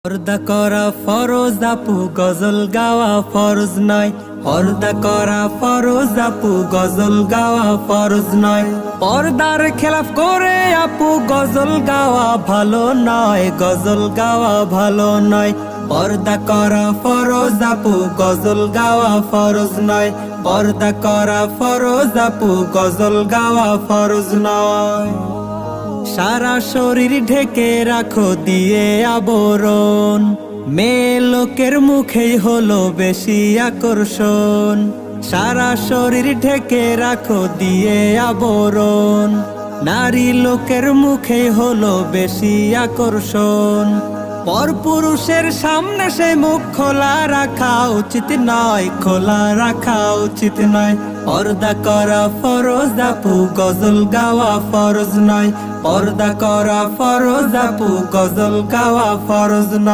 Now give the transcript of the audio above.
পর্দা করা ফরজ আপু, গজল গাওয়া ফরজ নয়। পর্দা করা ফরজ আপু, গজল গাওয়া ফরজ নয়। পর্দার খেলাফ করে আপু গজল গাওয়া ভালো নয়, গজল গাওয়া ভালো নয়। পর্দা করা ফরজ আপু, গজল গাওয়া ফরজ নয়। পর্দা করা ফরজ আপু, গজল গাওয়া ফরজ নয়। সারা শরীর ঢেকে রাখো দিয়ে আবরণ, মেয়ে লোকের মুখেই হলো বেশি আকর্ষণ। সারা শরীর ঢেকে রাখো দিয়ে আবরণ, নারী লোকের মুখেই হলো বেশি আকর্ষণ। পরপুরুষের সামনে সে মুখ খোলা রাখা উচিত নয়, খোলা রাখা উচিত নয়। পর্দা করা ফরজ আপু, গজল গাওয়া ফরজ নয়। পর্দা করা ফরজ আপু, গজল গাওয়া ফরজ নয়।